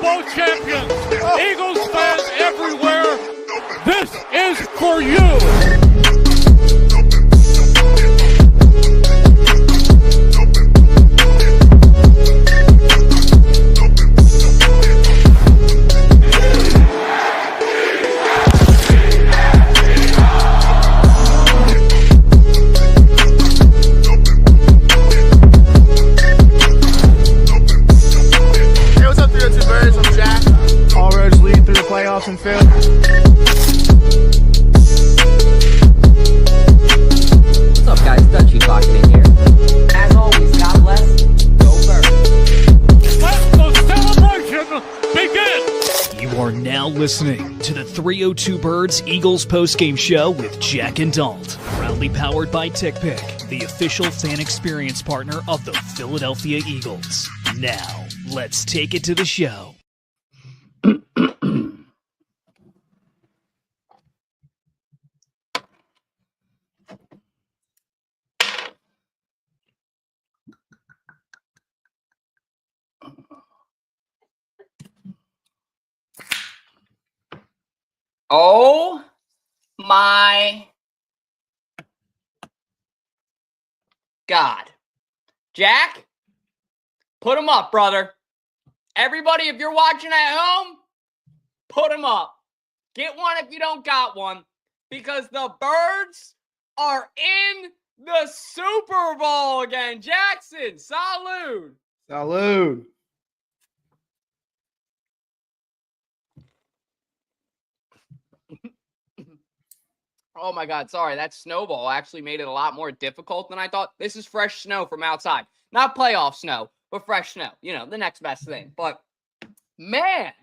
Bowl champions, Eagles fans everywhere, this is for you. And Phil. What's up, guys? Dutchy talking in here. As always, God bless. Go Birds. Let the celebration begin. You are now listening to the 302 Birds Eagles postgame show with Jack and Dalton. Proudly powered by TickPick, the official fan experience partner of the Philadelphia Eagles. Now, let's take it to the show. Oh my God. Jack, put them up, brother. Everybody, if you're watching at home, put them up. Get one if you don't got one, because the Birds are in the Super Bowl again. Jackson, salud. Salud. Oh my God, sorry. That snowball actually made it a lot more difficult than I thought. This is fresh snow from outside. Not playoff snow, but fresh snow. You know, the next best thing. But, man,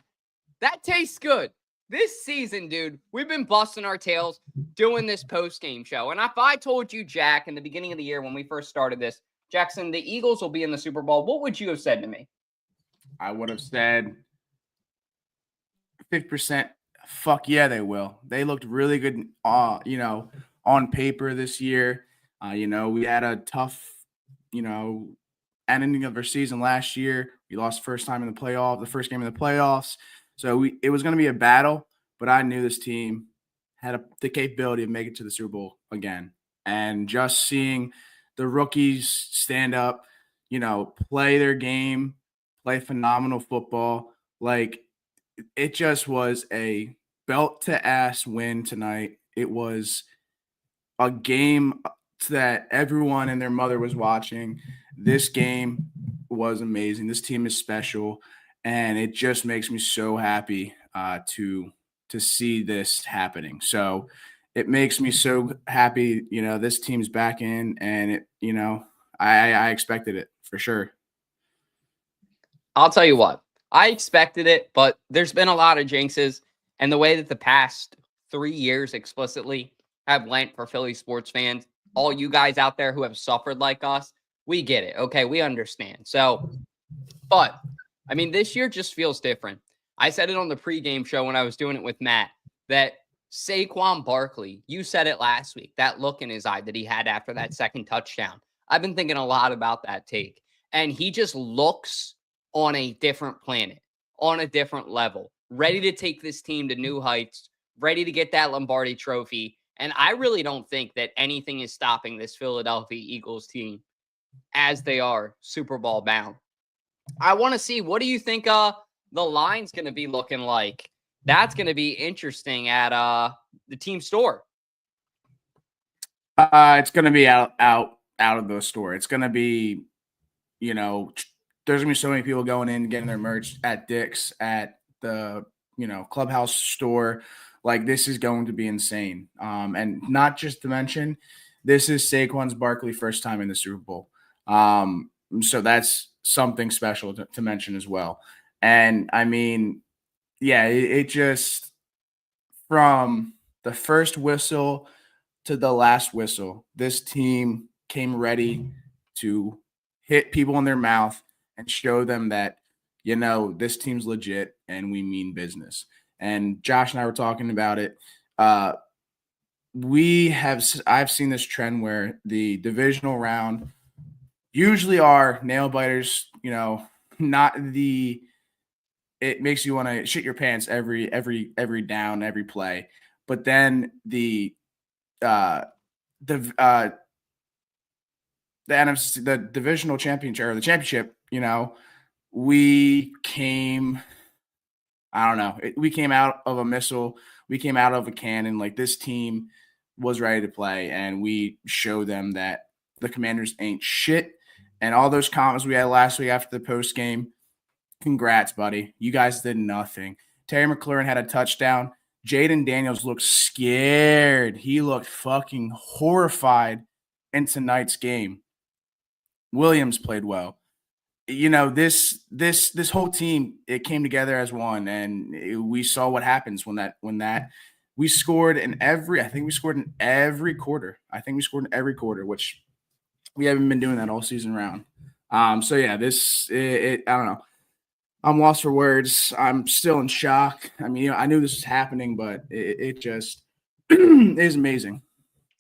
that tastes good. This season, dude, we've been busting our tails doing this post-game show. And if I told you, Jack, in the beginning of the year when we first started this, Jackson, the Eagles will be in the Super Bowl, what would you have said to me? I would have said 50%. Fuck yeah, they will. They looked really good, on paper this year. We had a tough, ending of our season last year. We lost the first game in the playoffs. So it was going to be a battle, but I knew this team had the capability of making it to the Super Bowl again. And just seeing the rookies stand up, play their game, play phenomenal football, it just was a belt-to-ass win tonight. It was a game that everyone and their mother was watching. This game was amazing. This team is special, and it just makes me so happy to see this happening. So it makes me so happy, this team's back in, and I expected it for sure. I'll tell you what. I expected it, but there's been a lot of jinxes, and the way that the past 3 years explicitly have went for Philly sports fans, all you guys out there who have suffered like us, we get it. Okay, we understand. So, but, this year just feels different. I said it on the pregame show when I was doing it with Matt, that Saquon Barkley, you said it last week, that look in his eye that he had after that second touchdown. I've been thinking a lot about that take, and he just looks on a different planet, on a different level, ready to take this team to new heights, ready to get that Lombardi trophy. And I really don't think that anything is stopping this Philadelphia Eagles team as they are Super Bowl bound. I want to see, what do you think the line's going to be looking like? That's going to be interesting at the team store. It's going to be out of the store. It's going to be, there's going to be so many people going in, getting their merch at Dick's, at the, Clubhouse store. This is going to be insane. And not just to mention, this is Saquon Barkley first time in the Super Bowl. So that's something special to mention as well. And it just, from the first whistle to the last whistle, this team came ready to hit people in their mouth and show them that, this team's legit and we mean business. And Josh and I were talking about it. I've seen this trend where the divisional round usually are nail biters, not the it makes you want to shit your pants every down, every play. But then the NFC, the divisional championship or the championship, we came, I don't know, we came out of a missile, we came out of a cannon. Like, this team was ready to play, and we showed them that the Commanders ain't shit. And all those comments we had last week after the post game, congrats, buddy. You guys did nothing. Terry McLaurin had a touchdown. Jaden Daniels looked scared. He looked fucking horrified in tonight's game. Williams played well. This whole team, it came together as one, and we saw what happens when that we scored in every. I think we scored in every quarter. Which we haven't been doing that all season round. So yeah, I don't know. I'm lost for words. I'm still in shock. I mean, I knew this was happening, but it just is amazing.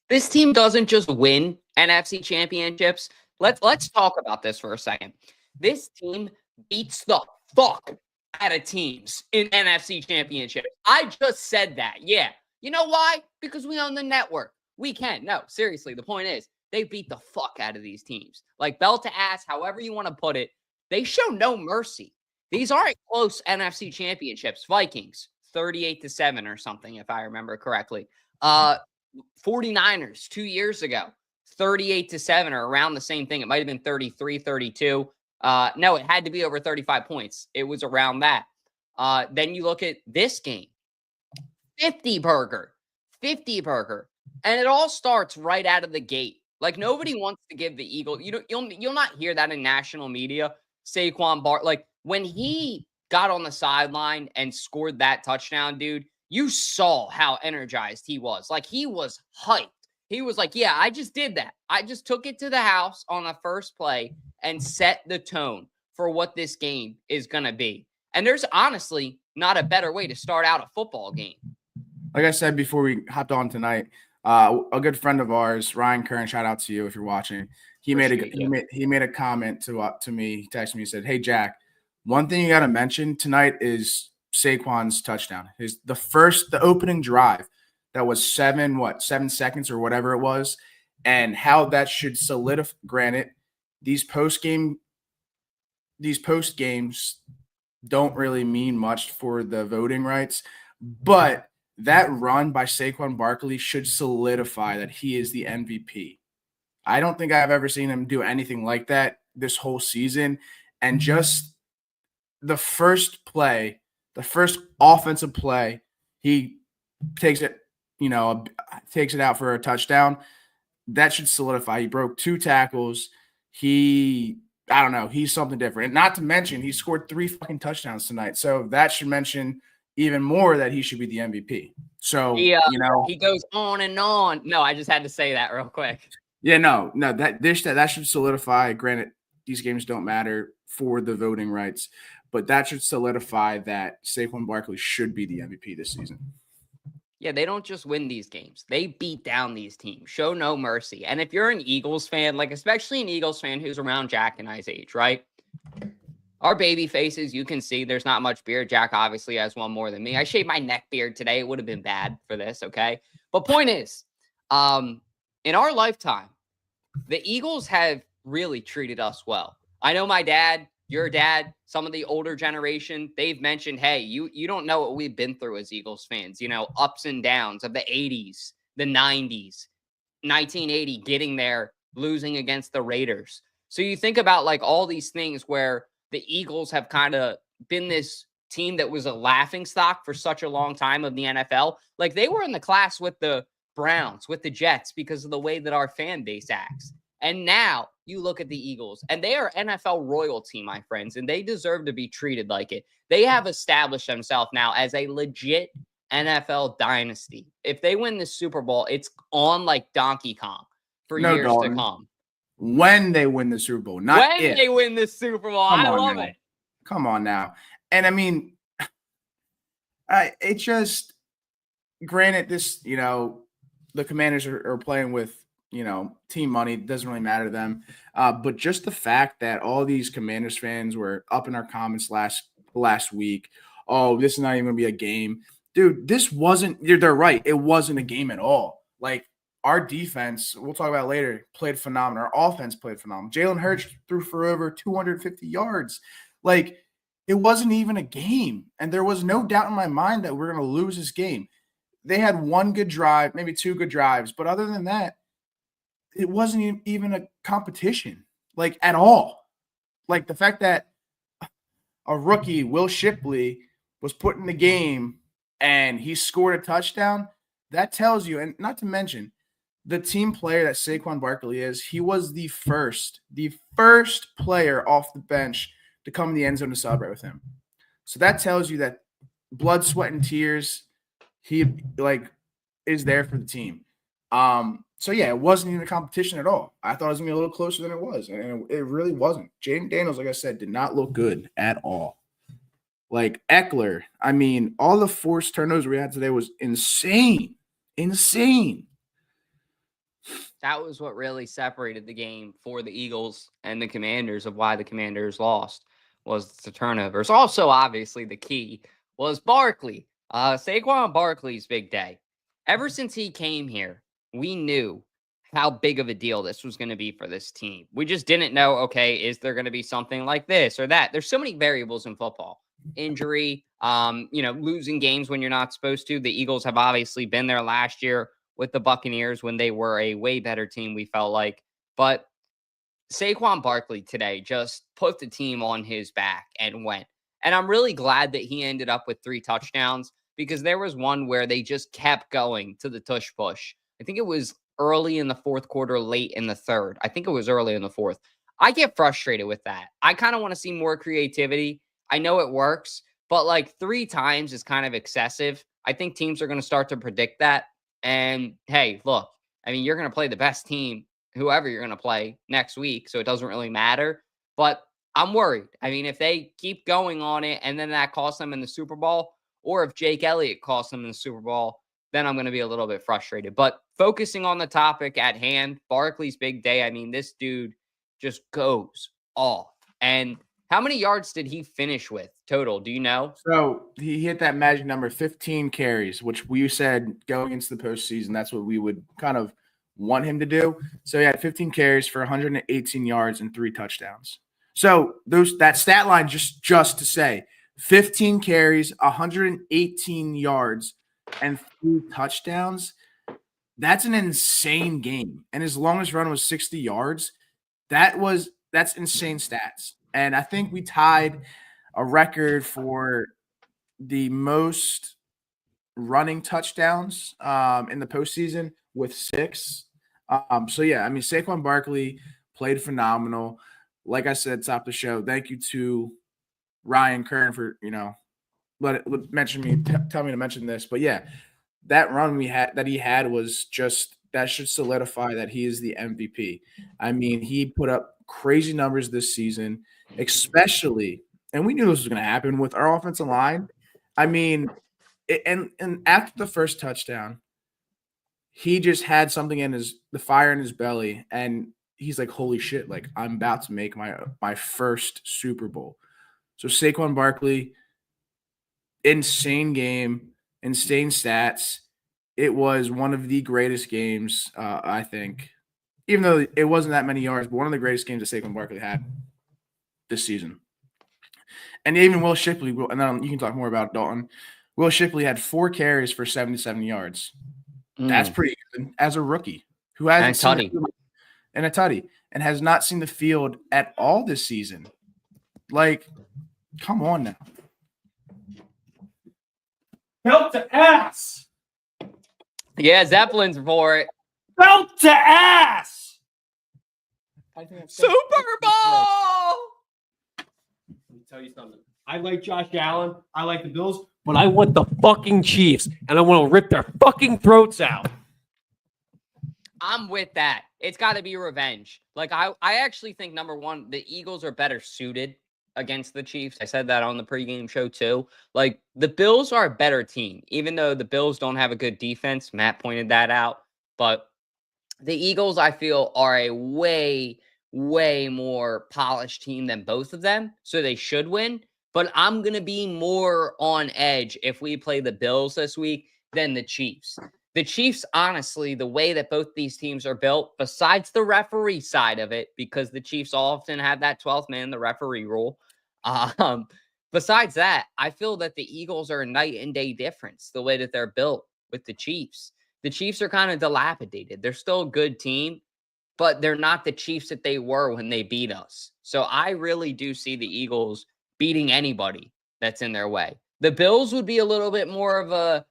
This team doesn't just win NFC championships. Let's talk about this for a second. This team beats the fuck out of teams in NFC championships. I just said that. Yeah. You know why? Because we own the network. We can. No, seriously. The point is, they beat the fuck out of these teams. Like, belt to ass, however you want to put it. They show no mercy. These aren't close NFC championships. Vikings, 38-7 or something, if I remember correctly. 49ers 2 years ago, 38-7 or around the same thing. It might have been 33-32. No, it had to be over 35 points. It was around that. Then you look at this game, 50 burger. And it all starts right out of the gate. Like, nobody wants to give the Eagles. You'll not hear that in national media. Saquon Barkley, like, when he got on the sideline and scored that touchdown, dude, you saw how energized he was. Like, he was hyped. He was like, yeah, I just did that. I just took it to the house on the first play and set the tone for what this game is going to be. And there's honestly not a better way to start out a football game. Like I said before we hopped on tonight, a good friend of ours, Ryan Kern, shout out to you if you're watching. He made a comment to me. He texted me and said, "Hey Jack, one thing you got to mention tonight is Saquon's touchdown. The opening drive that was 7 seconds or whatever it was, and how that should solidify. Granted, these post games don't really mean much for the voting rights, but that run by Saquon Barkley should solidify that he is the MVP. I don't think I've ever seen him do anything like that this whole season. And just the first offensive play, he takes it out for a touchdown. That should solidify. He broke 2 tackles. He's something different. And not to mention, he scored 3 fucking touchdowns tonight. So that should mention even more that he should be the MVP. So, he goes on and on. No, I just had to say that real quick. Yeah, no, that should solidify. Granted, these games don't matter for the voting rights, but that should solidify that Saquon Barkley should be the MVP this season. Yeah, they don't just win these games. They beat down these teams. Show no mercy. And if you're an Eagles fan, like especially an Eagles fan who's around Jack and I's age, right? Our baby faces, you can see there's not much beard. Jack obviously has one more than me. I shaved my neck beard today. It would have been bad for this, okay? But point is, in our lifetime, the Eagles have really treated us well. I know my dad, your dad, some of the older generation, they've mentioned, hey, you don't know what we've been through as Eagles fans, ups and downs of the 80s, the 90s, 1980, getting there, losing against the Raiders. So you think about like all these things where the Eagles have kind of been this team that was a laughingstock for such a long time of the NFL. Like they were in the class with the Browns, with the Jets, because of the way that our fan base acts. And now you look at the Eagles, and they are NFL royalty, my friends, and they deserve to be treated like it. They have established themselves now as a legit NFL dynasty. If they win the Super Bowl, it's on like Donkey Kong for years to come. When they win the Super Bowl, not when if. They win the Super Bowl. I love it. Come on now. And I mean, it just, granted, this, the Commanders are playing with, team money. It doesn't really matter to them. But just the fact that all these Commanders fans were up in our comments last last week. Oh, this is not even going to be a game. Dude, this wasn't – they're right. It wasn't a game at all. Like, our defense, we'll talk about it later, played phenomenal. Our offense played phenomenal. Jalen Hurts threw for over 250 yards. Like, it wasn't even a game. And there was no doubt in my mind that we're going to lose this game. They had one good drive, maybe two good drives. But other than that, it wasn't even a competition, like, at all. Like, the fact that a rookie, Will Shipley, was put in the game and he scored a touchdown, that tells you, and not to mention, the team player that Saquon Barkley is, he was the first player off the bench to come in the end zone to celebrate with him. So that tells you that blood, sweat, and tears, he, like, is there for the team. So, yeah, it wasn't even a competition at all. I thought it was going to be a little closer than it was, and it really wasn't. Jaden Daniels, like I said, did not look good at all. Like, Eckler, I mean, all the forced turnovers we had today was insane. Insane. That was what really separated the game for the Eagles and the Commanders of why the Commanders lost was the turnovers. Also, obviously, the key was Barkley. Saquon Barkley's big day. Ever since he came here, we knew how big of a deal this was going to be for this team. We just didn't know, okay, is there going to be something like this or that? There's so many variables in football. Injury, losing games when you're not supposed to. The Eagles have obviously been there last year with the Buccaneers when they were a way better team, we felt like. But Saquon Barkley today just put the team on his back and went. And I'm really glad that he ended up with 3 touchdowns because there was one where they just kept going to the tush push. I think it was early in the fourth quarter, late in the third. I think it was early in the fourth. I get frustrated with that. I kind of want to see more creativity. I know it works, but like 3 times is kind of excessive. I think teams are going to start to predict that. And hey, look, I mean, you're going to play the best team, whoever you're going to play next week. So it doesn't really matter, but I'm worried. I mean, if they keep going on it and then that costs them in the Super Bowl, or if Jake Elliott costs them in the Super Bowl, then I'm going to be a little bit frustrated. But focusing on the topic at hand, Barkley's big day. I mean, this dude just goes off. And how many yards did he finish with total? Do you know? So he hit that magic number, 15 carries, which we said going into the postseason, that's what we would kind of want him to do. So he had 15 carries for 118 yards and 3 touchdowns. So that stat line, just to say, 15 carries, 118 yards, and 3 touchdowns. That's an insane game. And his longest run was 60 yards. That's insane stats. And I think we tied a record for the most running touchdowns in the postseason with 6. So, yeah, I mean, Saquon Barkley played phenomenal. Like I said, top of the show, thank you to Ryan Kern for, tell me to mention this. But, yeah, that run he had was just – that should solidify that he is the MVP. I mean, he put up crazy numbers this season, especially – and we knew this was going to happen with our offensive line. I mean, and after the first touchdown, he just had something the fire in his belly, and he's like, holy shit, like, I'm about to make my first Super Bowl. So Saquon Barkley, insane game, insane stats. It was one of the greatest games, I think, even though it wasn't that many yards, but one of the greatest games that Saquon Barkley had this season. And even Will Shipley, and then you can talk more about Dalton. Will Shipley had 4 carries for 77 yards. That's pretty good as a rookie who hasn't seen a tutty and has not seen the field at all this season. Like, come on now. Belt to ass. Yeah, Zeppelin's for it. Belt to ass. Super Bowl. Let me tell you something. I like Josh Allen. I like the Bills, but I want the fucking Chiefs, and I want to rip their fucking throats out. I'm with that. It's got to be revenge. Like, I actually think, number one, the Eagles are better suited against the Chiefs. I said that on the pregame show, too. Like, the Bills are a better team, even though the Bills don't have a good defense. Matt pointed that out. But the Eagles, I feel, are a way more polished team than both of them, so they should win. But I'm going to be more on edge if we play the Bills this week than the Chiefs. The Chiefs, honestly, the way that both these teams are built, besides the referee side of it, because the Chiefs often have that 12th man, the referee rule. Besides that, I feel that the Eagles are a night and day difference, the way that they're built with the Chiefs. The Chiefs are kind of dilapidated. They're still a good team, but they're not the Chiefs that they were when they beat us. So I really do see the Eagles beating anybody that's in their way. The Bills would be a little bit more of a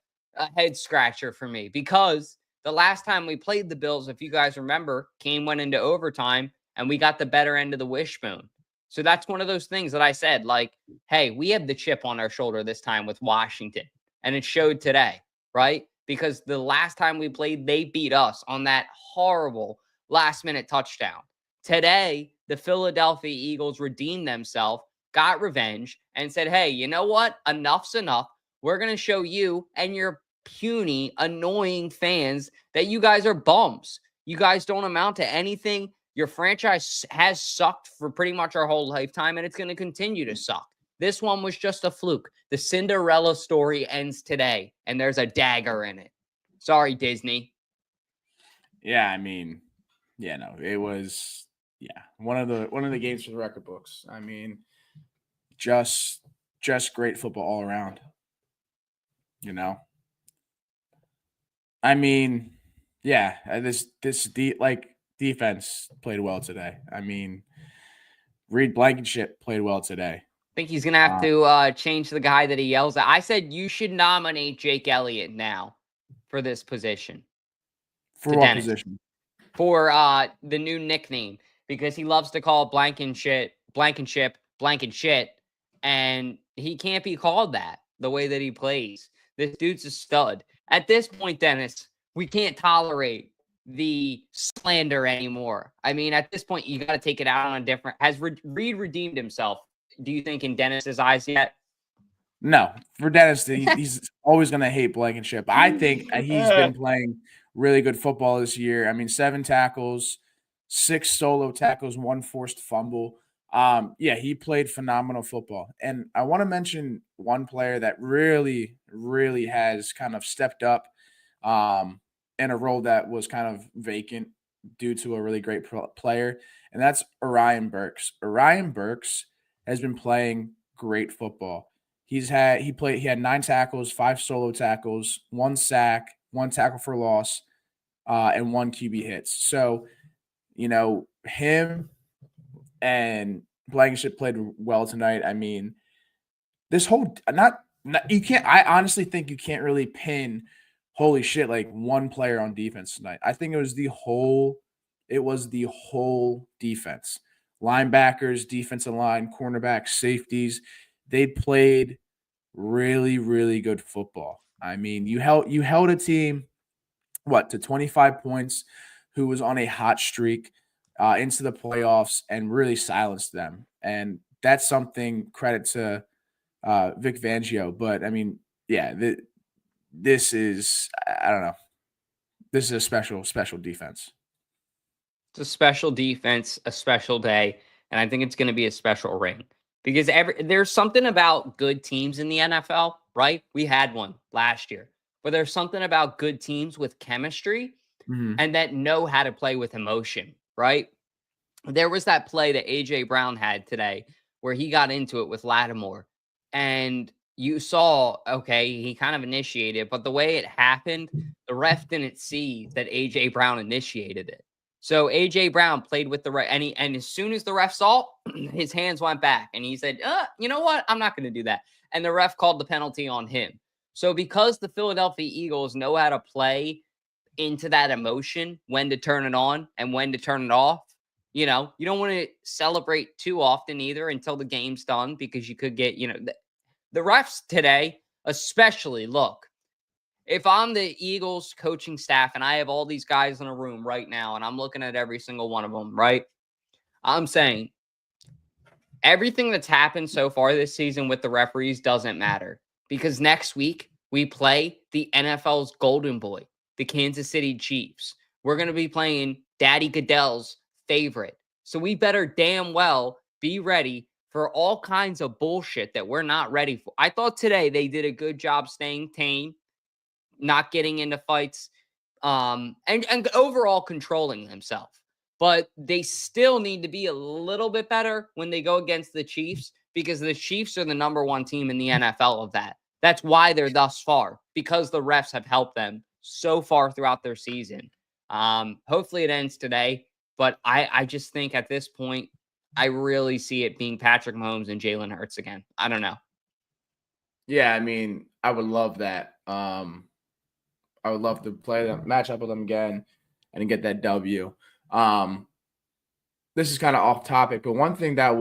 head scratcher for me, because the last time we played the Bills, if you guys remember, game went into overtime and we got the better end of the wishbone. So that's one of those things that I said, like, hey, we have the chip on our shoulder this time with Washington. And it showed today, right? Because the last time we played, they beat us on that horrible last-minute touchdown. Today, the Philadelphia Eagles redeemed themselves, got revenge, and said, hey, you know what? Enough's enough. We're going to show you and your puny, annoying fans that you guys are bums. You guys don't amount to anything. Your franchise has sucked for pretty much our whole lifetime, and it's going to continue to suck. This one was just a fluke. The Cinderella story ends today, and there's a dagger in it. Sorry, Disney. Yeah, I mean, yeah, no, it was, one of the games for the record books. I mean, just great football all around. You know, I mean, yeah, this defense played well today. I mean, Reed Blankenship played well today. I think he's going to have to change the guy that he yells at. I said you should nominate Jake Elliott now for this position. For what position? For the new nickname, because he loves to call Blankenship, and he can't be called that the way that he plays. This dude's a stud. At this point, Dennis, we can't tolerate the slander anymore. I mean, at this point, you got to take it out on a different. Has Reed redeemed himself, do you think, in Dennis's eyes yet? No. For Dennis, he's always going to hate Blankenship. I think he's been playing really good football this year. I mean, 7 tackles, 6 solo tackles, 1 forced fumble. He played phenomenal football. And I want to mention one player that really, really has kind of stepped up in a role that was kind of vacant due to a really great player, and that's Orion Burks. Orion Burks has been playing great football. He had 9 tackles, 5 solo tackles, 1 sack, 1 tackle for loss, and 1 QB hits. So, him and Blankenship played well tonight. I mean, this whole I honestly think you can't really pin holy shit like one player on defense tonight. I think it was the whole defense. Linebackers, defensive line, cornerbacks, safeties, they played really, really good football. I mean, you held a team to 25 points, who was on a hot streak into the playoffs, and really silenced them. And that's something credit to Vic Fangio. But I mean, this is, I don't know. This is a special defense. It's a special defense, a special day, and I think it's going to be a special ring, because there's something about good teams in the NFL, right? We had one last year, but there's something about good teams with chemistry and that know how to play with emotion, right? There was that play that A.J. Brown had today where he got into it with Lattimore, and you saw, okay, he kind of initiated, but the way it happened, the ref didn't see that A.J. Brown initiated it. So A.J. Brown played with the ref, and as soon as the ref saw, his hands went back, and he said, you know what? I'm not going to do that. And the ref called the penalty on him. So because the Philadelphia Eagles know how to play into that emotion, when to turn it on and when to turn it off, you don't want to celebrate too often either until the game's done, because you could get, the refs today, especially, look, if I'm the Eagles coaching staff and I have all these guys in a room right now and I'm looking at every single one of them, right? I'm saying everything that's happened so far this season with the referees doesn't matter, because next week we play the NFL's golden boy, the Kansas City Chiefs. We're going to be playing Daddy Goodell's favorite. So we better damn well be ready for all kinds of bullshit that we're not ready for. I thought today they did a good job staying tame, not getting into fights, and overall controlling themselves. But they still need to be a little bit better when they go against the Chiefs, because the Chiefs are the number one team in the NFL of that. That's why they're thus far, because the refs have helped them so far throughout their season. Hopefully it ends today, but I just think at this point, I really see it being Patrick Mahomes and Jalen Hurts again. I don't know. Yeah, I mean, I would love that. I would love to play them, match up with them again, and get that W. This is kind of off topic, but one thing that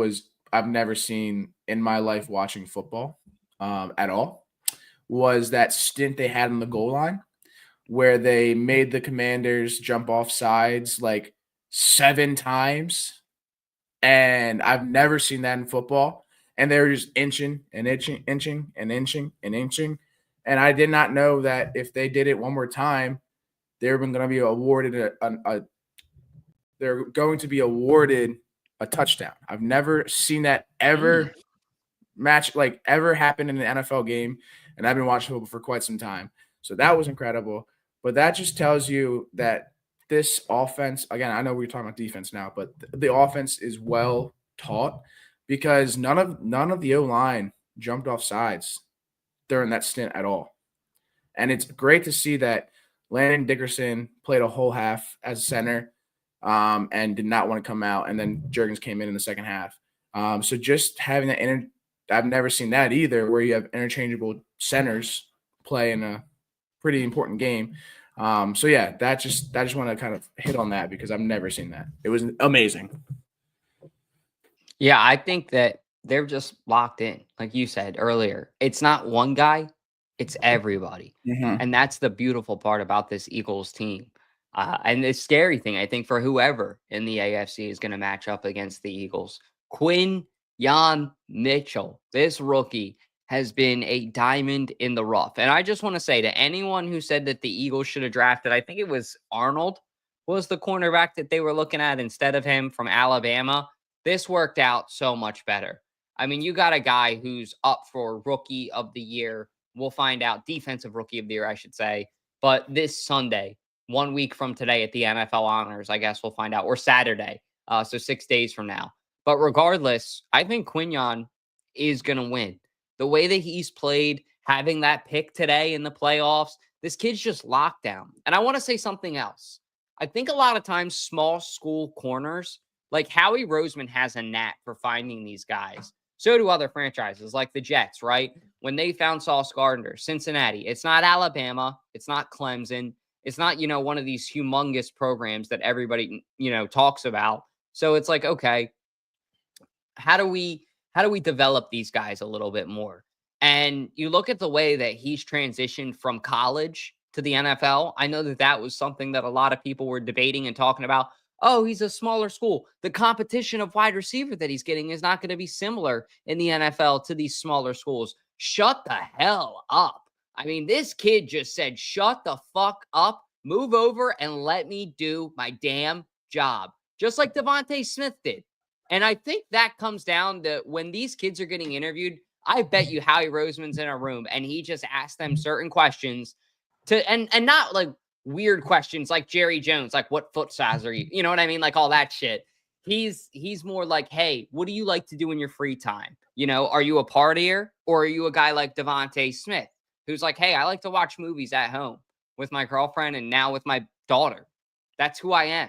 I've never seen in my life watching football at all was that stint they had on the goal line where they made the Commanders jump off sides like 7 times. And I've never seen that in football. And they were just inching and inching and inching and inching. And I did not know that if they did it one more time, they were going to be awarded a touchdown. I've never seen that ever ever happen in an NFL game. And I've been watching football for quite some time. So that was incredible. But that just tells you that this offense, again, I know we're talking about defense now, but the offense is well taught because none of the O-line jumped off sides during that stint at all. And it's great to see that Landon Dickerson played a whole half as a center and did not want to come out. And then Juergens came in the second half. So just having that I've never seen that either, where you have interchangeable centers play in a pretty important game. So yeah, I just want to kind of hit on that because I've never seen that. It was amazing. Yeah, I think that they're just locked in. Like you said earlier, it's not one guy, it's everybody. Mm-hmm. And that's the beautiful part about this Eagles team. And the scary thing, I think, for whoever in the AFC is going to match up against the Eagles, Quinyon Mitchell, this rookie, has been a diamond in the rough. And I just want to say to anyone who said that the Eagles should have drafted, I think it was Arnold, was the cornerback that they were looking at instead of him from Alabama. This worked out so much better. I mean, you got a guy who's up for Rookie of the Year. We'll find out. Defensive Rookie of the Year, I should say. But this Sunday, 1 week from today at the NFL Honors, I guess we'll find out. Or Saturday, so 6 days from now. But regardless, I think Quinyon is going to win. The way that he's played, having that pick today in the playoffs, this kid's just locked down. And I want to say something else. I think a lot of times small school corners, like Howie Roseman has a knack for finding these guys. So do other franchises like the Jets, right? When they found Sauce Gardner, Cincinnati, it's not Alabama. It's not Clemson. It's not, one of these humongous programs that everybody, talks about. So it's like, okay, how do we develop these guys a little bit more? And you look at the way that he's transitioned from college to the NFL. I know that was something that a lot of people were debating and talking about. Oh, he's a smaller school. The competition of wide receiver that he's getting is not going to be similar in the NFL to these smaller schools. Shut the hell up. I mean, this kid just said, shut the fuck up, move over and let me do my damn job. Just like Devontae Smith did. And I think that comes down to when these kids are getting interviewed, I bet you Howie Roseman's in a room and he just asks them certain questions and not like weird questions like Jerry Jones, like what foot size are you? You know what I mean? Like all that shit. He's more like, hey, what do you like to do in your free time? Are you a partier or are you a guy like Devontae Smith who's like, hey, I like to watch movies at home with my girlfriend and now with my daughter. That's who I am.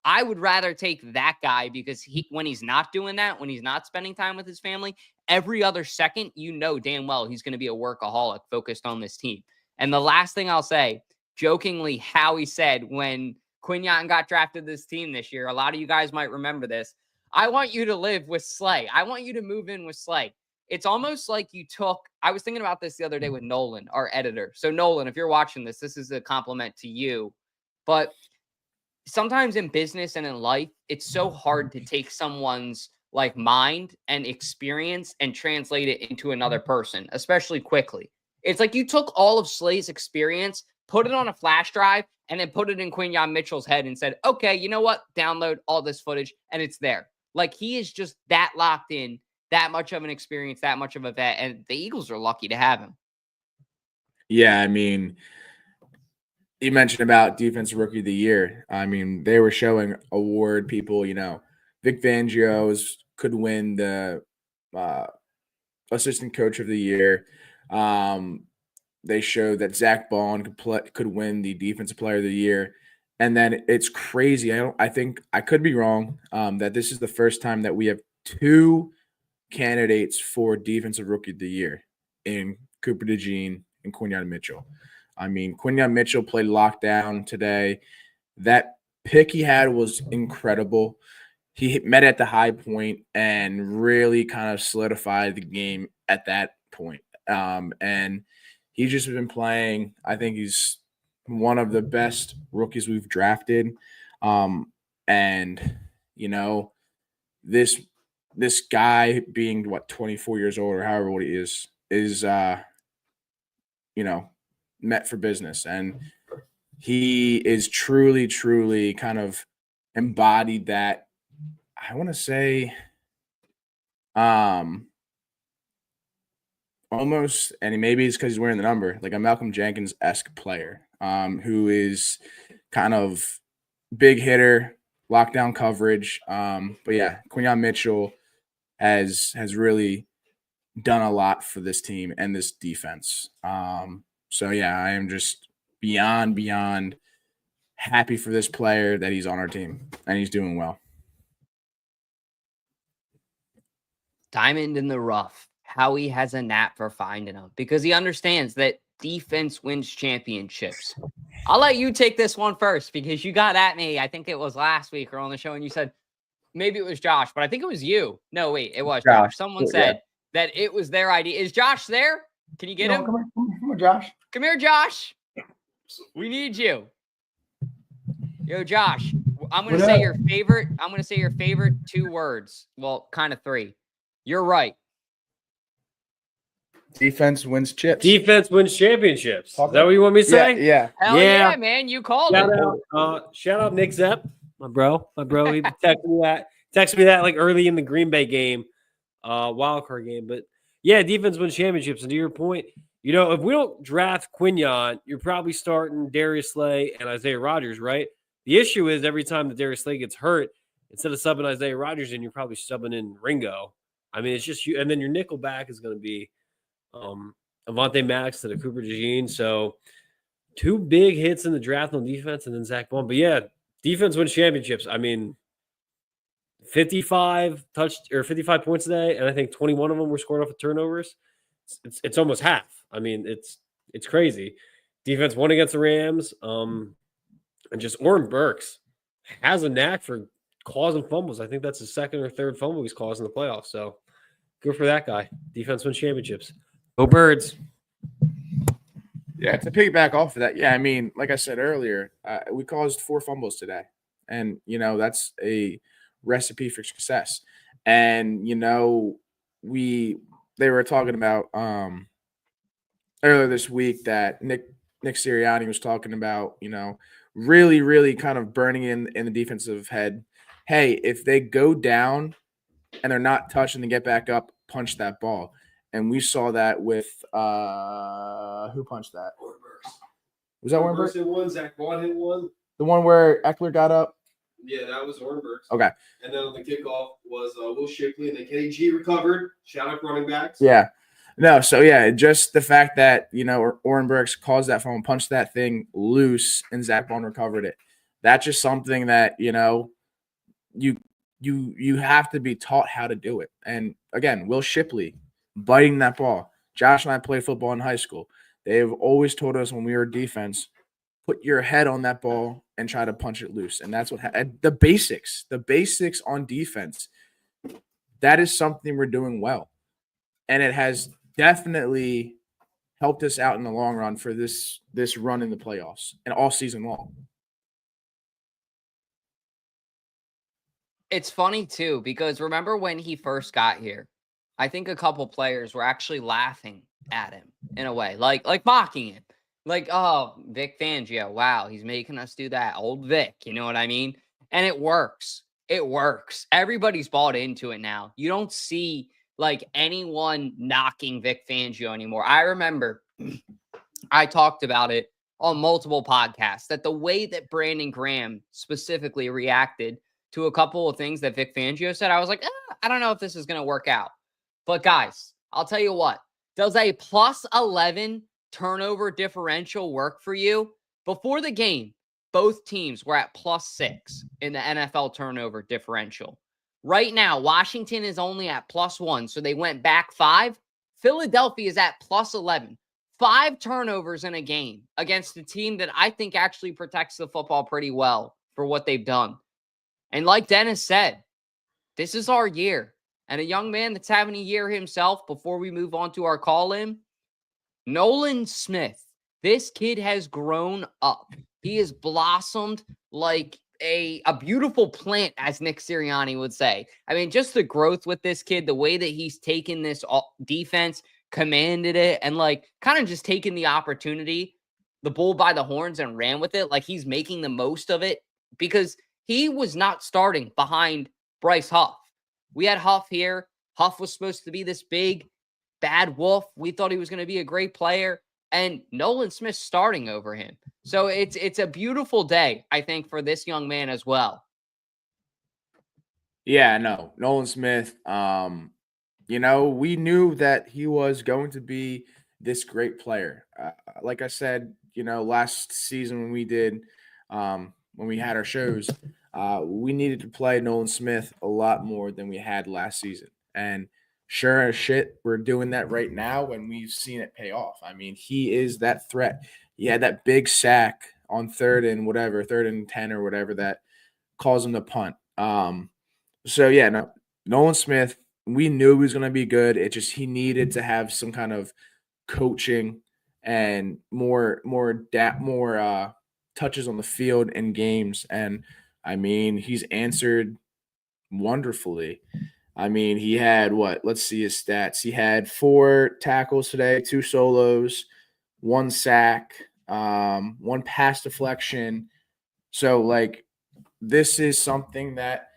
I would rather take that guy because when he's not doing that, when he's not spending time with his family, every other second, damn well he's going to be a workaholic focused on this team. And the last thing I'll say, jokingly, Howie said when Quinyon got drafted to this team this year, a lot of you guys might remember this, I want you to live with Slay. I want you to move in with Slay. It's almost like I was thinking about this the other day with Nolan, our editor. So Nolan, if you're watching this is a compliment to you. But sometimes in business and in life, it's so hard to take someone's like mind and experience and translate it into another person, especially quickly. It's like you took all of Slay's experience, put it on a flash drive, and then put it in Quinyon Mitchell's head and said, okay, you know what? Download all this footage, and it's there. Like he is just that locked in that much of an experience, that much of a vet, and the Eagles are lucky to have him. Yeah, I mean, you mentioned about Defensive Rookie of the Year. I mean, they were showing award people, Vic Fangio's could win the Assistant Coach of the Year. They showed that Zach Bond could win the Defensive Player of the Year. And then it's crazy. I think I could be wrong that this is the first time that we have 2 candidates for Defensive Rookie of the Year in Cooper DeJean and Quinyon Mitchell. I mean, Quinyon Mitchell played lockdown today. That pick he had was incredible. He met at the high point and really kind of solidified the game at that point. And he's just been playing. I think he's one of the best rookies we've drafted. And, this guy being 24 years old or however old he is met for business. And he is truly, truly kind of embodied that. I want to say almost, and maybe it's because he's wearing the number, like a Malcolm Jenkins-esque player who is kind of big hitter, lockdown coverage. But yeah, Quinyon Mitchell has really done a lot for this team and this defense. So yeah, I am just beyond happy for this player that he's on our team and he's doing well. Diamond in the rough. Howie has a knack for finding them because he understands that defense wins championships. I'll let you take this one first because you got at me. I think it was last week or on the show, and you said maybe it was Josh, but I think it was you. No, wait, it was Josh. Someone said that it was their idea. Is Josh there? Can you get him? Come here, Josh. Come here, Josh. We need you. Yo, Josh, I'm going to say your favorite. I'm going to say your favorite 2 words. Well, kind of 3. You're right. Defense wins chips. Defense wins championships. Is that what you want me to say? Yeah. Hell yeah, man. You called it. Shout out Nick Zepp, my bro. He texted me that like early in the Green Bay game, wild card game. But yeah, defense wins championships. And to your point, if we don't draft Quinyon, you're probably starting Darius Slay and Isaiah Rodgers, right? The issue is every time that Darius Slay gets hurt, instead of subbing Isaiah Rodgers in, you're probably subbing in Ringo. I mean, it's just you, and then your nickel back is going to be Avonte Maddox to the Cooper DeJean. So 2 big hits in the draft on defense, and then Zach Bond. But yeah, defense wins championships. I mean, 55 points today, and I think 21 of them were scored off of turnovers. It's almost half. I mean, it's crazy. Defense won against the Rams. And just Oren Burks has a knack for causing fumbles. I think that's his 2nd or 3rd fumble he's caused in the playoffs. So good for that guy. Defense wins championships. Go Birds. Yeah, to piggyback off of that, yeah, I mean, like I said earlier, we caused 4 fumbles today. And, that's a recipe for success. And, they were talking about earlier this week that Nick Sirianni was talking about, really, really kind of burning in the defensive head. Hey, if they go down and they're not touching to get back up, punch that ball. And we saw that with who punched that? Was that Ornberg? hit one. Zach Bond hit one. The one where Eckler got up? Yeah, that was Ornberg. Okay. And then on the kickoff was Will Shipley, and then Kenny G recovered. Shout out running backs. Yeah. No, so yeah, just the fact that, Ornberg's caused that fumble, punched that thing loose, and Zach Bond recovered it. That's just something that, you have to be taught how to do it. And again, Will Shipley biting that ball. Josh and I played football in high school. They have always told us when we were defense, put your head on that ball and try to punch it loose. And that's what the basics on defense. That is something we're doing well. And it has definitely helped us out in the long run for this run in the playoffs and all season long. It's funny, too, because remember when he first got here, I think a couple players were actually laughing at him in a way, like mocking him. Like, oh, Vic Fangio, wow, he's making us do that. Old Vic, you know what I mean? And it works. It works. Everybody's bought into it now. You don't see like anyone knocking Vic Fangio anymore. I remember I talked about it on multiple podcasts that the way that Brandon Graham specifically reacted to a couple of things that Vic Fangio said, I was like, I don't know if this is going to work out. But guys, I'll tell you what, does a plus 11 turnover differential work for you? Before the game, both teams were at plus 6 in the NFL turnover differential. Right now, Washington is only at plus 1, so they went back 5. Philadelphia is at plus 11. 5 turnovers in a game against a team that I think actually protects the football pretty well for what they've done. And like Dennis said, this is our year. And a young man that's having a year himself, before we move on to our call-in, Nolan Smith. This kid has grown up. He has blossomed like a beautiful plant, as Nick Sirianni would say. I mean, just the growth with this kid, the way that he's taken this defense, commanded it, and like kind of just taken the opportunity, the bull by the horns, and ran with it. Like he's making the most of it because he was not starting behind Bryce Huff. We had Huff here. Huff was supposed to be this big, bad wolf. We thought he was going to be a great player. And Nolan Smith's starting over him. So it's a beautiful day, I think, for this young man as well. Yeah, no, Nolan Smith, we knew that he was going to be this great player. Like I said, last season when we did, when we had our shows, we needed to play Nolan Smith a lot more than we had last season. And sure as shit, we're doing that right now, and we've seen it pay off. I mean, he is that threat. He had that big sack on 3rd and 10 or whatever that caused him to punt. Nolan Smith, we knew he was going to be good. It just he needed to have some kind of coaching and more touches on the field and games. And I mean, he's answered wonderfully. I mean, he had let's see his stats. He had 4 tackles today, 2 solos, 1 sack, 1 pass deflection. So, this is something that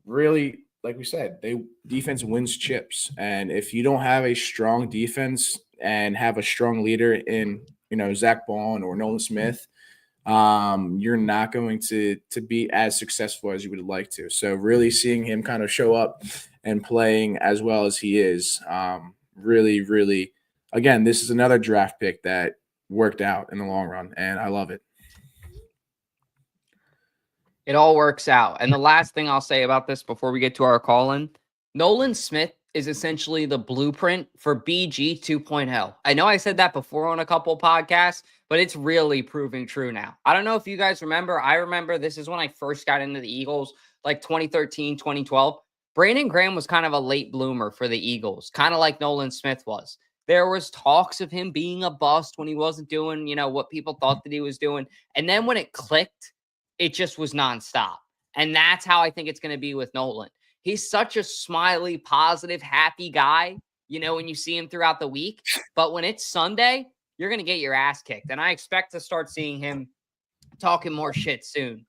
really, like we said, defense wins chips. And if you don't have a strong defense and have a strong leader in, Zach Bond or Nolan Smith, you're not going to be as successful as you would like to. So really seeing him kind of show up and playing as well as he is, really, really, again, this is another draft pick that worked out in the long run, and I love it. It all works out. And the last thing I'll say about this before we get to our call-in, Nolan Smith is essentially the blueprint for BG 2.0. I know I said that before on a couple podcasts, but it's really proving true now. I don't know if you guys remember. I remember this is when I first got into the Eagles, like 2013, 2012. Brandon Graham was kind of a late bloomer for the Eagles, kind of like Nolan Smith was. There was talks of him being a bust when he wasn't doing, what people thought that he was doing. And then when it clicked, it just was nonstop. And that's how I think it's going to be with Nolan. He's such a smiley, positive, happy guy, when you see him throughout the week. But when it's Sunday, you're going to get your ass kicked. And I expect to start seeing him talking more shit soon.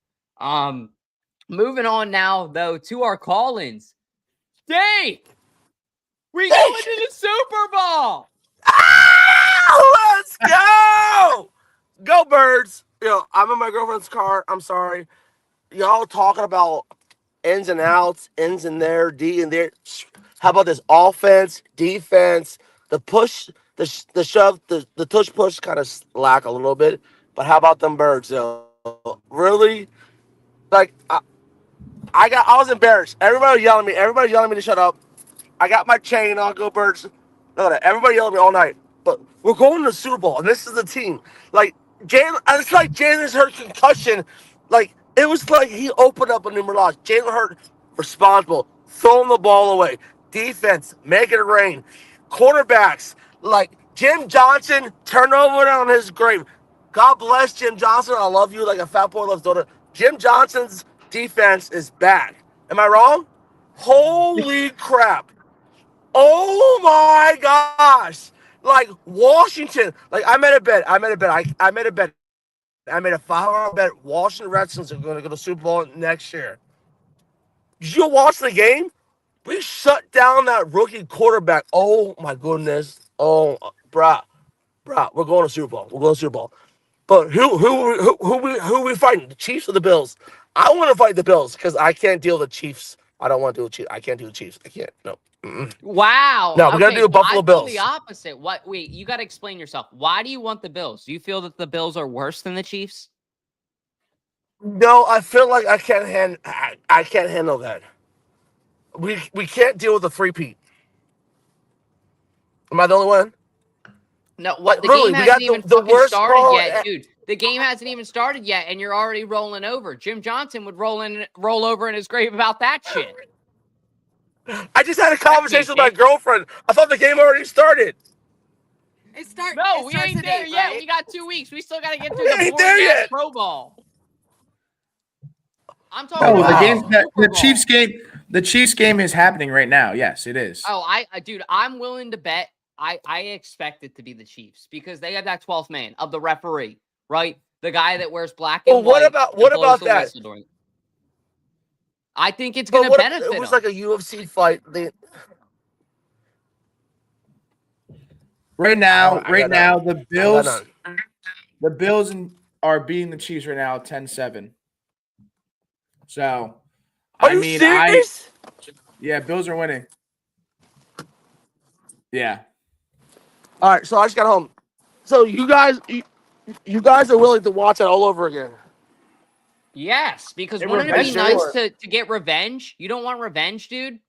Moving on now, though, to our call-ins. Dave, we go into the Super Bowl. Let's go! Go Birds! I'm in my girlfriend's car. I'm sorry. Y'all talking about ins and outs, ins and there, D and there. How about this offense, defense, the push, the shove, the tush push kind of lack a little bit. But how about them Birds? Really? I was embarrassed. Everybody was yelling at me to shut up. I got my chain on. Go Birds. Look at that. Everybody yelled at me all night. But we're going to the Super Bowl, and this is the team. It's like Jalen's hurt concussion. It was like he opened up a new mirage. Jalen Hurt, responsible, throwing the ball away. Defense, make it rain. Quarterbacks, Jim Johnson, turnover on his grave. God bless Jim Johnson. I love you like a fat boy loves Dota. Jim Johnson's defense is back. Am I wrong? Holy crap. Oh my gosh. Washington. I made a bet. I made a $5 bet. Washington Redskins are going to go to the Super Bowl next year. Did you watch the game? We shut down that rookie quarterback. Oh my goodness. Oh, bruh, we're going to Super Bowl. We're going to Super Bowl. But who we fighting? The Chiefs or the Bills? I want to fight the Bills because I can't deal with the Chiefs. I don't want to do the Chiefs. I can't do the Chiefs. I can't. No. Mm-mm. Wow. No, we gotta Okay, do the Buffalo I feel Bills. the opposite. What? Wait, you got to explain yourself. Why do you want the Bills? Do you feel that the Bills are worse than the Chiefs? No, I feel like I can't handle that. We can't deal with the three-peat. Am I the only one? No, what? Like, The really, game we hasn't got even the fucking worst started call. yet, dude. The game hasn't even started yet, and you're already rolling over. Jim Johnson would roll over in his grave about that shit. I just had a conversation with my girlfriend. I thought the game already started. No, we ain't there yet. We got 2 weeks. We still got to get through the ain't there boring ass yet. Pro Bowl. I'm talking Oh, about the game, Super the Bowl. Chiefs game, the Chiefs game is happening right now. Yes, it is. Oh, dude, I'm willing to bet. I expect it to be the Chiefs because they have that 12th man of the referee, right? The guy that wears black and Well, white. what and blows about the that? whistle during- I think it's But going to what if benefit it was them. like a UFC fight? Right now, I got the I got Bills are beating the Chiefs right now 10-7. So, Are you serious? yeah, Bills are winning. Yeah. All right, so I just got home. So you guys are willing to watch it all over again? Yes, because Hey, wouldn't it be revenge, nice sure. to get revenge? You don't want revenge, dude?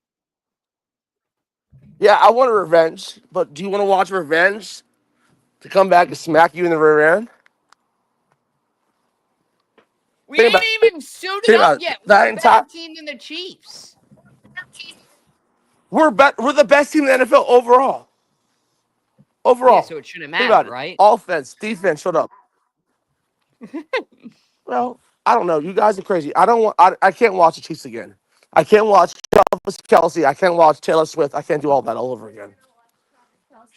Yeah, I want a revenge, but do you want to watch revenge to come back and smack you in the rear end? We Think ain't about even suited think up about it. yet. That We're a entire better team than the Chiefs. we're the best team in the NFL overall. Yeah, Overall, so it shouldn't think matter, about it. right? Offense, defense, shut up. Well, I don't know. You guys are crazy. I can't watch the Chiefs again. I can't watch Kelsey. I can't watch Taylor Swift. I can't do all that all over again.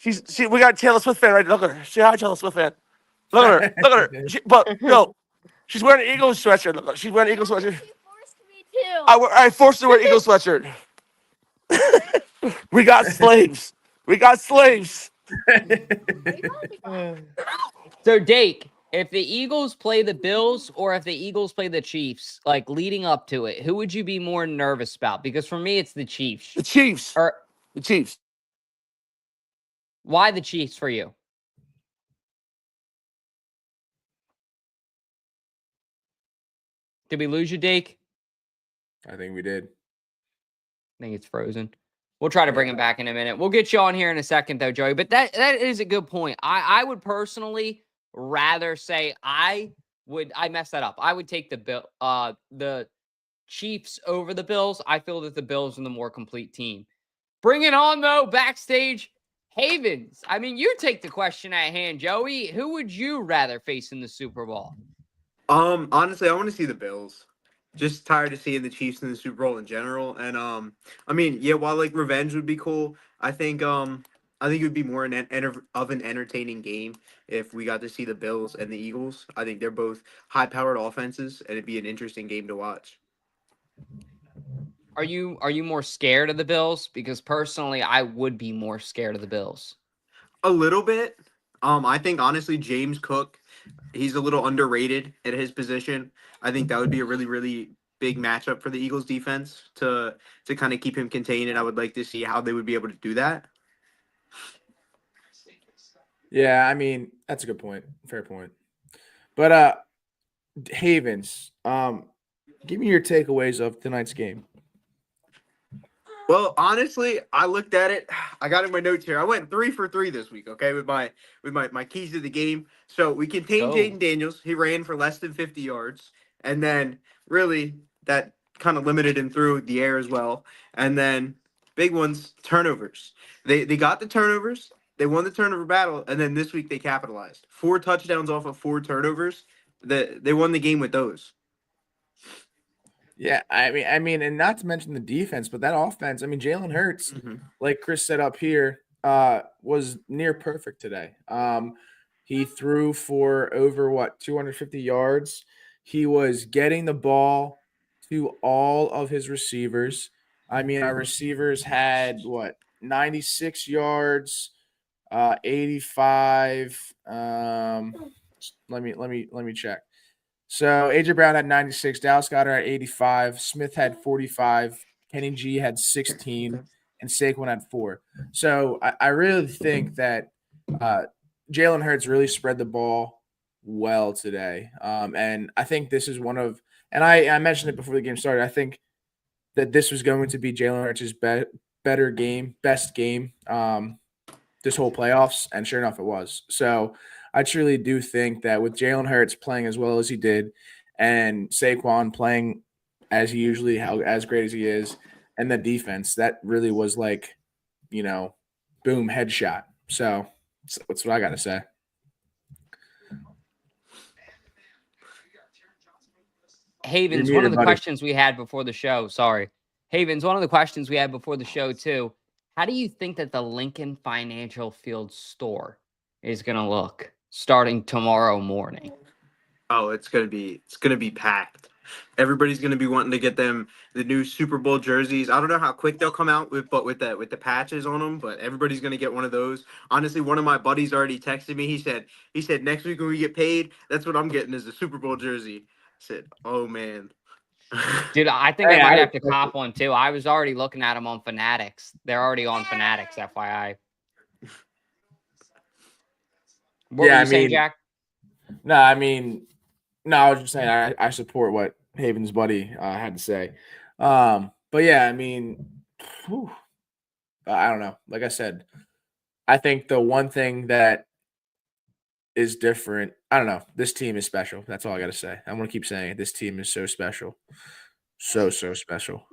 We got a Taylor Swift fan right. Look at her. Say hi, Taylor Swift fan. Look at her. Look at her. But no, she's wearing an Eagles sweatshirt. Look, she's wearing an Eagles sweatshirt. I forced her to wear an Eagles sweatshirt. We got slaves. We got slaves. So, Dake, if the Eagles play the Bills or if the Eagles play the Chiefs, like leading up to it, who would you be more nervous about? Because for me, it's the Chiefs. The Chiefs. Or The Chiefs. why the Chiefs for you? Did we lose you, Dake? I think we did. I think it's frozen. We'll try to bring him back in a minute. We'll get you on here in a second, though, Joey. But that is a good point. I would personally rather say I messed that up. I would take the Chiefs over the Bills. I feel that the Bills are the more complete team. Bring it on, though, backstage. Havens. I mean, you take the question at hand, Joey. Who would you rather face in the Super Bowl? Honestly, I want to see the Bills. Just tired of seeing the Chiefs in the Super Bowl in general. And I mean, yeah, while like revenge would be cool, I think it would be more of an entertaining game if we got to see the Bills and the Eagles. I think they're both high-powered offenses, and it'd be an interesting game to watch. Are you more scared of the Bills? Because personally, I would be more scared of the Bills. A little bit. I think honestly, James Cook, he's a little underrated at his position. I think that would be a really, really big matchup for the Eagles defense to kind of keep him contained, and I would like to see how they would be able to do that. Yeah, I mean, that's a good point. Fair point. But Havens, give me your takeaways of tonight's game. Well, honestly, I looked at it. I got in my notes here. I went 3 for 3 this week, okay, with my keys to the game. So we contained Jaden Daniels. He ran for less than 50 yards. And then really that kind of limited him through the air as well. And then big ones, turnovers. They got the turnovers. They won the turnover battle. And then this week they capitalized. 4 touchdowns off of 4 turnovers. They won the game with those. Yeah, I mean, and not to mention the defense, but that offense. I mean, Jalen Hurts, like Chris said up here, was near perfect today. He threw for over 250 yards. He was getting the ball to all of his receivers. I mean, our receivers had 96 yards, 85. Let me check. So AJ Brown had 96, Dallas Goedert had 85, Smith had 45, Kenny G had 16, and Saquon had 4. So I really think that Jalen Hurts really spread the ball well today. And I think this is one of, and I mentioned it before the game started, I think that this was going to be Jalen Hurts' best game this whole playoffs, and sure enough, it was. So I truly do think that with Jalen Hurts playing as well as he did, and Saquon playing as he usually as great as he is, and the defense, that really was like, boom, headshot. So that's what I got to say. Havens, one of the questions we had before the show, Havens, one of the questions we had before the show too, how do you think that the Lincoln Financial Field store is going to look starting tomorrow morning? Oh, it's gonna be packed. Everybody's gonna be wanting to get them the new Super Bowl jerseys. I don't know how quick they'll come out with the patches on them, but everybody's gonna get one of those. Honestly, one of my buddies already texted me. He said next week when we get paid, that's what I'm getting is the Super Bowl jersey. I said, oh man. Dude, I think I might have to cop one too. I was already looking at them on Fanatics. They're already on Fanatics, FYI. What were you saying, Jack? No, I was just saying I support what Haven's buddy had to say. But yeah, I don't know. Like I said, I think the one thing that is different, I don't know, this team is special. That's all I got to say. I'm going to keep saying it. This team is so special. So special.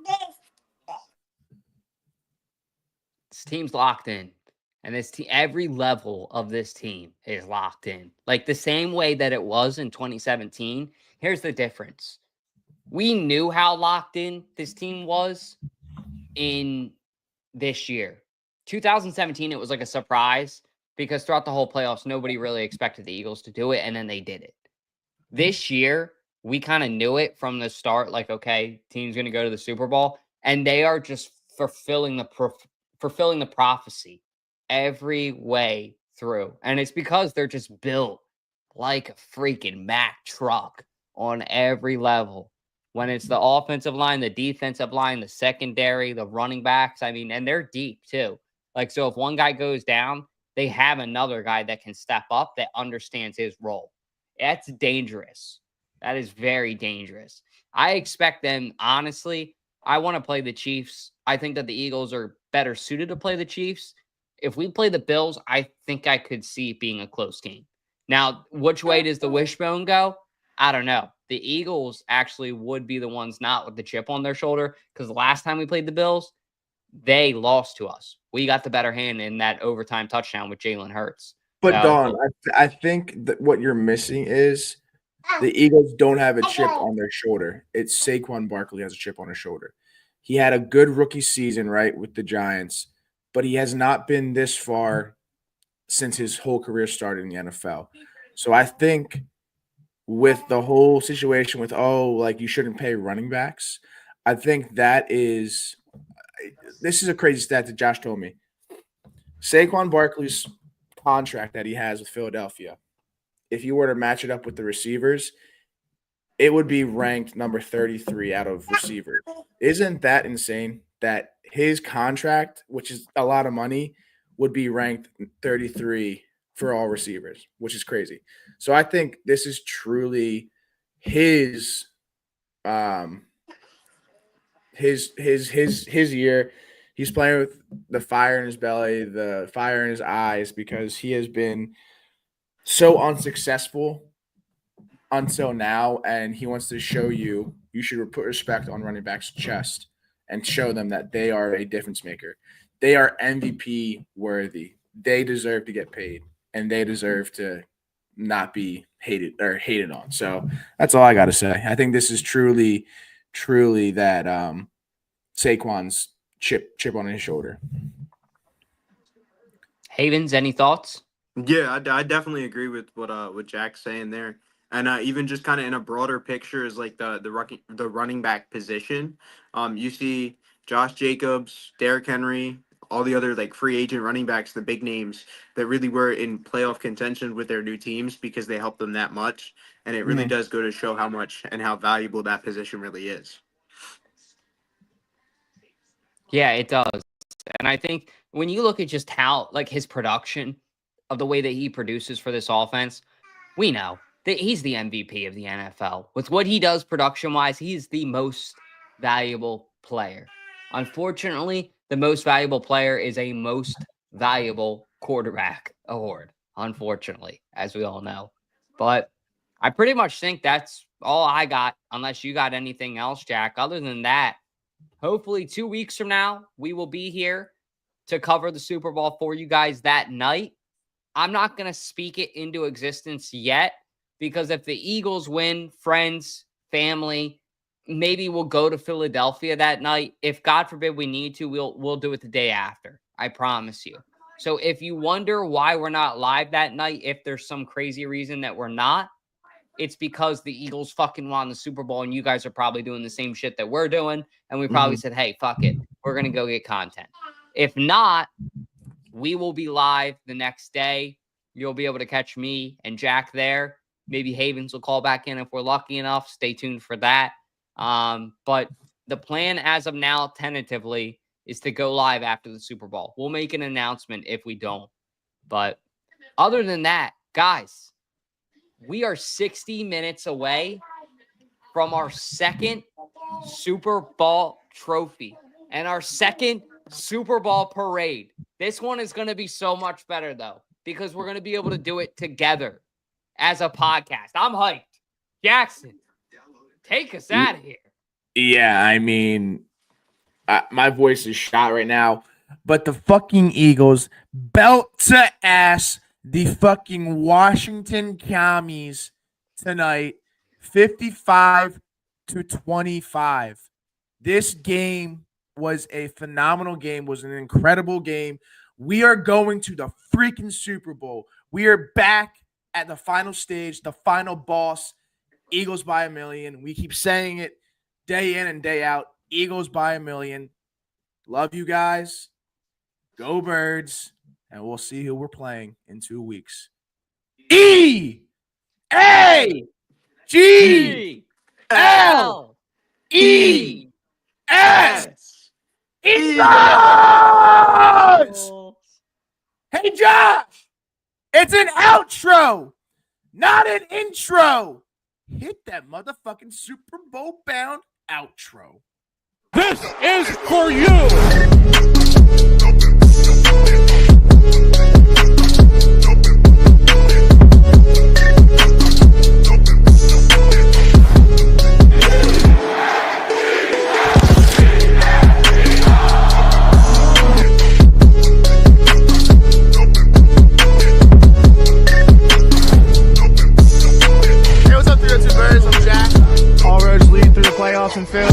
This team's locked in. And this team, every level of this team is locked in. Like the same way that it was in 2017. Here's the difference. We knew how locked in this team was in this year. 2017, it was like a surprise because throughout the whole playoffs, nobody really expected the Eagles to do it, and then they did it. This year, we kind of knew it from the start, like, okay, team's going to go to the Super Bowl, and they are just fulfilling the prophecy every way through. And it's because they're just built like a freaking Mack truck on every level. When it's the offensive line, the defensive line, the secondary, the running backs, and they're deep too. Like, so if one guy goes down, they have another guy that can step up that understands his role. That's dangerous. That is very dangerous. I expect them, honestly, I want to play the Chiefs. I think that the Eagles are better suited to play the Chiefs. If we play the Bills, I think I could see it being a close game. Now, which way does the wishbone go? I don't know. The Eagles actually would be the ones not with the chip on their shoulder because the last time we played the Bills, they lost to us. We got the better hand in that overtime touchdown with Jalen Hurts. But Don, I think that what you're missing is the Eagles don't have a chip on their shoulder. It's Saquon Barkley has a chip on his shoulder. He had a good rookie season, right, with the Giants, but he has not been this far since his whole career started in the NFL. So I think with the whole situation with, you shouldn't pay running backs, I think this is a crazy stat that Josh told me. Saquon Barkley's contract that he has with Philadelphia, if you were to match it up with the receivers, it would be ranked number 33 out of receivers. Isn't that insane that his contract, which is a lot of money, would be ranked 33 for all receivers, which is crazy. So I think this is truly his year. He's playing with the fire in his belly, the fire in his eyes, because he has been so unsuccessful until now, and he wants to show you should put respect on running back's chest and show them that they are a difference maker. They are MVP worthy. They deserve to get paid, and they deserve to not be hated on. So that's all I got to say. I think this is truly that Saquon's chip on his shoulder. Havens, any thoughts? Yeah, I definitely agree with what Jack's saying there, and even just kind of in a broader picture is like the running back position. You see Josh Jacobs, Derrick Henry, all the other like free agent running backs, the big names that really were in playoff contention with their new teams because they helped them that much. And it really does go to show how much and how valuable that position really is. Yeah, it does. And I think when you look at just how, like, his production of the way that he produces for this offense, we know that he's the MVP of the NFL. With what he does production-wise, he's the most valuable player. Unfortunately, the most valuable player is a most valuable quarterback award, unfortunately, as we all know. But I pretty much think that's all I got, unless you got anything else, Jack. Other than that, hopefully 2 weeks from now, we will be here to cover the Super Bowl for you guys that night. I'm not going to speak it into existence yet, because if the Eagles win, friends, family, maybe we'll go to Philadelphia that night. If God forbid we need to, we'll do it the day after. I promise you. So if you wonder why we're not live that night, if there's some crazy reason that we're not, it's because the Eagles fucking won the Super Bowl and you guys are probably doing the same shit that we're doing. And we probably said, hey, fuck it. We're going to go get content. If not, we will be live the next day. You'll be able to catch me and Jack there. Maybe Havens will call back in if we're lucky enough. Stay tuned for that. But the plan as of now, tentatively, is to go live after the Super Bowl. We'll make an announcement if we don't. But other than that, guys, we are 60 minutes away from our second Super Bowl trophy and our second Super Bowl parade. This one is going to be so much better, though, because we're going to be able to do it together as a podcast. I'm hyped. Jackson, take us out of here. Yeah, I mean, my voice is shot right now, but the fucking Eagles belt to ass the fucking Washington Commies tonight, 55-25. This game was a phenomenal game, was an incredible game. We are going to the freaking Super Bowl. We are back at the final stage, the final boss, Eagles by a million. We keep saying it day in and day out, Eagles by a million. Love you guys. Go Birds. And we'll see who we're playing in 2 weeks. E-A-G-L-E-S. Eagles! Hey, Josh! It's an outro, not an intro. Hit that motherfucking Super Bowl bound outro. This is for you. Hey, what's up, 302 Birds? I'm Jack. All roads lead through the playoffs and Phil.